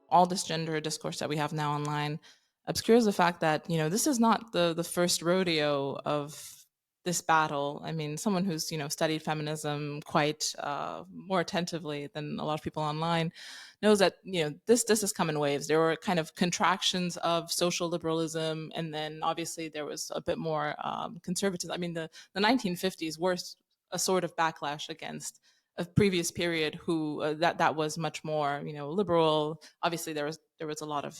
all this gender discourse that we have now online obscures the fact that, this is not the first rodeo of this battle. I mean, someone who's, studied feminism quite more attentively than a lot of people online knows that, this has come in waves. There were kind of contractions of social liberalism, and then obviously there was a bit more conservatism. I mean, the 1950s were a sort of backlash against a previous period who that was much more liberal. Obviously there was a lot of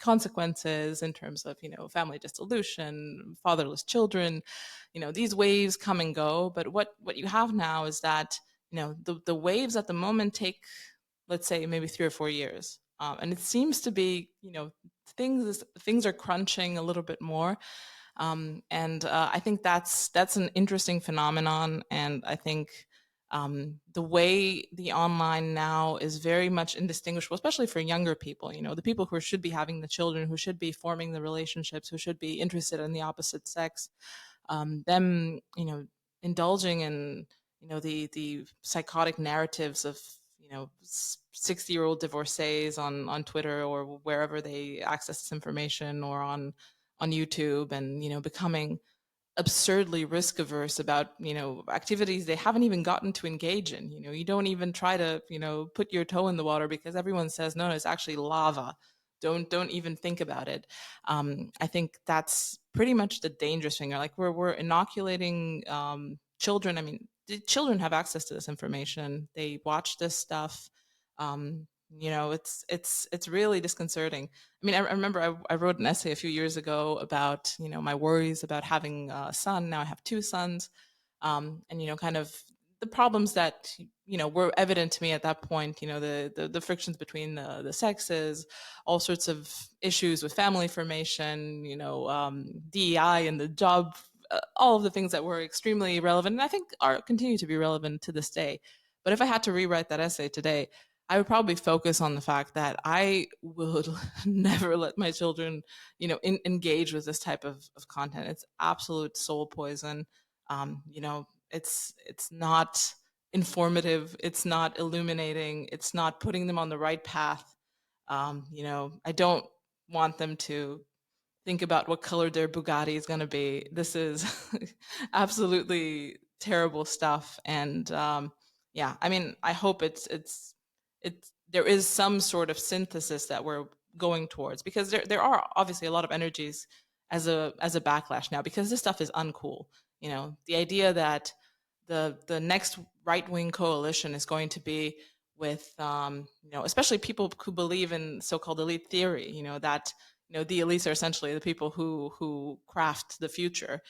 consequences in terms of family dissolution, fatherless children. These waves come and go, but what you have now is that the waves at the moment take, let's say, maybe 3 or 4 years, and it seems to be things are crunching a little bit more. And I think that's an interesting phenomenon, and I think the way the online now is very much indistinguishable, especially for younger people. The people who should be having the children, who should be forming the relationships, who should be interested in the opposite sex, them, indulging in, the psychotic narratives of, 60-year-old divorcees on Twitter or wherever they access this information, or on YouTube, and becoming absurdly risk averse about activities they haven't even gotten to engage in. You don't even try to put your toe in the water because everyone says no, it's actually lava. Don't even think about it. I think that's pretty much the dangerous thing. Like we're inoculating children. I mean, the children have access to this information. They watch this stuff. It's really disconcerting. I mean, I remember I wrote an essay a few years ago about my worries about having a son. Now I have two sons, and kind of the problems that were evident to me at that point. The frictions between the sexes, all sorts of issues with family formation. DEI and the job, all of the things that were extremely relevant, and I think are continue to be relevant to this day. But if I had to rewrite that essay today, I would probably focus on the fact that I would never let my children, engage with this type of content. It's absolute soul poison. It's not informative. It's not illuminating. It's not putting them on the right path. I don't want them to think about what color their Bugatti is going to be. This is absolutely terrible stuff. And yeah, I mean, I hope it's there is some sort of synthesis that we're going towards, because there are obviously a lot of energies as a backlash now, because this stuff is uncool. The idea that the next right wing coalition is going to be with especially people who believe in so-called elite theory, that the elites are essentially the people who craft the future,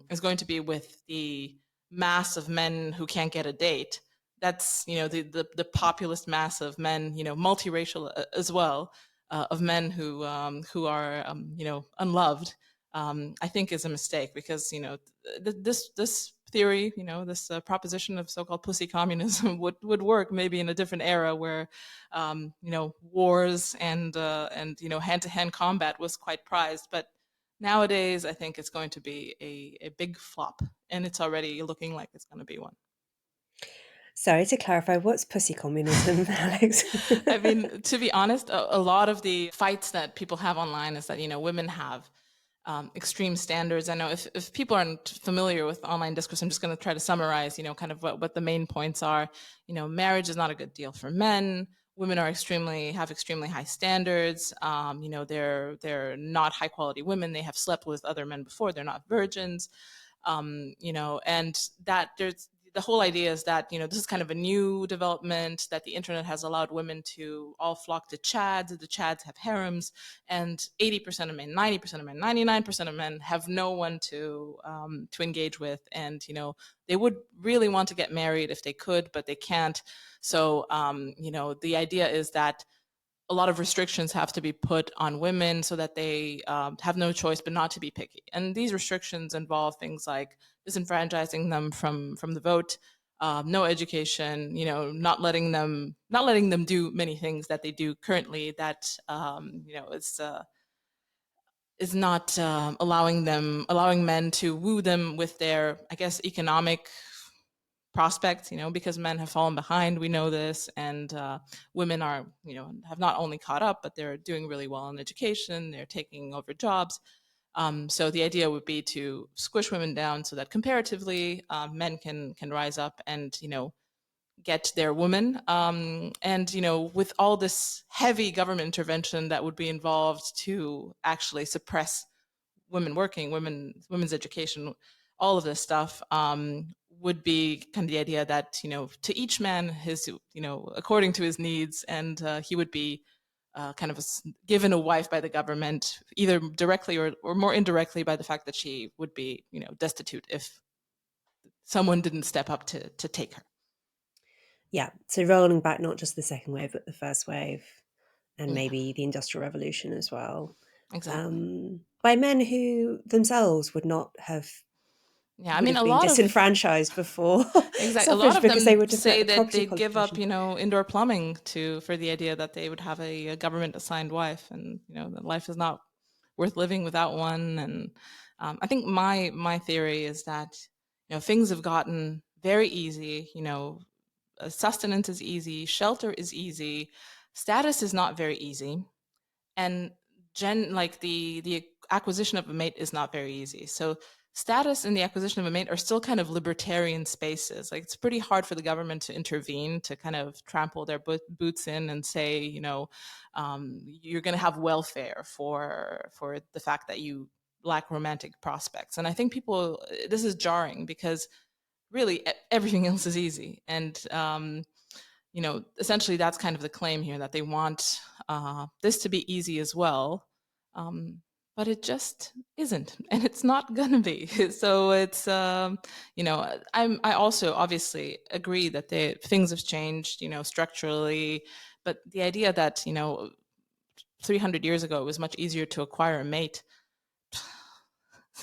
is going to be with the mass of men who can't get a date. That's the populist mass of men, multiracial as well, of men who are unloved. I think is a mistake, because this theory, this proposition of so-called pussy communism would work maybe in a different era where wars and hand-to-hand combat was quite prized. But nowadays, I think it's going to be a big flop, and it's already looking like it's going to be one. Sorry, to clarify, what's pussy communism, Alex? I mean, to be honest, a lot of the fights that people have online is that women have extreme standards. I know if people aren't familiar with online discourse, I'm just going to try to summarize, kind of what the main points are. Marriage is not a good deal for men. Women have extremely high standards. They're not high quality women. They have slept with other men before. They're not virgins. And that the whole idea is that this is kind of a new development, that the internet has allowed women to all flock to chads. The chads have harems, and 80% of men, 90% of men, 99% of men have no one to engage with, and they would really want to get married if they could, but they can't. So the idea is that a lot of restrictions have to be put on women so that they have no choice but not to be picky. And these restrictions involve things like disenfranchising them from the vote, no education, not letting them do many things that they do currently that is not allowing men to woo them with their, I guess, economic prospects, because men have fallen behind. We know this, and women are, have not only caught up, but they're doing really well in education. They're taking over jobs. So the idea would be to squish women down so that comparatively men can rise up and get their woman. And with all this heavy government intervention that would be involved to actually suppress women working, women's education, all of this stuff would be kind of the idea that to each man his according to his needs, and he would be kind of given a wife by the government, either directly or more indirectly by the fact that she would be destitute if someone didn't step up to take her. Yeah, so rolling back not just the second wave, but the first wave, and Yeah, maybe the Industrial Revolution as well, exactly. by men who themselves Yeah, I would mean, have a been lot of disenfranched before exactly. A lot suffrage of because they them would have met say the that property they'd give up, qualification. indoor plumbing to for the idea that they would have a government assigned wife, and that life is not worth living without one. And I think my theory is that things have gotten very easy. Sustenance is easy, shelter is easy, status is not very easy, and like the acquisition of a mate is not very easy. So status and the acquisition of a mate are still kind of libertarian spaces. Like, it's pretty hard for the government to intervene, to kind of trample their boots in and say, you're going to have welfare for the fact that you lack romantic prospects. And I think people, this is jarring because really everything else is easy. And essentially that's kind of the claim here, that they want this to be easy as well. Um, but it just isn't, and it's not gonna be. So it's, I also obviously agree that things have changed, structurally, but the idea that 300 years ago it was much easier to acquire a mate.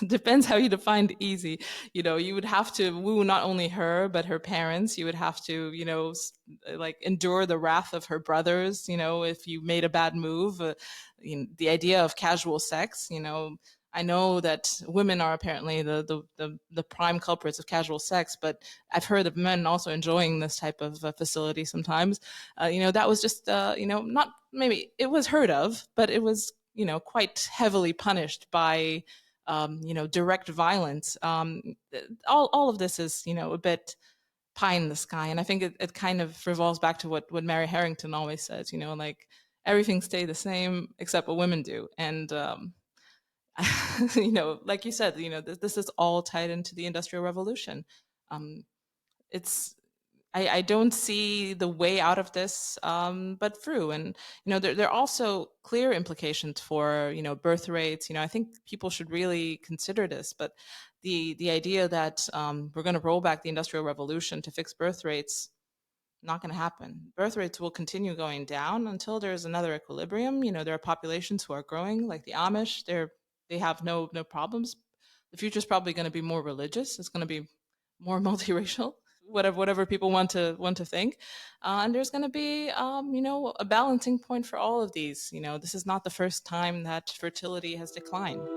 Depends how you define easy. You would have to woo not only her but her parents. You would have to, like, endure the wrath of her brothers. If you made a bad move. The idea of casual sex. I know that women are apparently the prime culprits of casual sex, but I've heard of men also enjoying this type of facility sometimes. That was just, not, maybe it was heard of, but it was, quite heavily punished by direct violence. All of this is, a bit pie in the sky. And I think it kind of revolves back to what Mary Harrington always says, like, everything stay the same except what women do. And, like you said, this is all tied into the Industrial Revolution. Um, it's I don't see the way out of this, but through. And there are also clear implications for birth rates. I think people should really consider this. But the idea that we're going to roll back the Industrial Revolution to fix birth rates, not going to happen. Birth rates will continue going down until there's another equilibrium. There are populations who are growing, like the Amish. They have no problems. The future is probably going to be more religious. It's going to be more multiracial, whatever people want to think. And there's going to be a balancing point for all of these. This is not the first time that fertility has declined.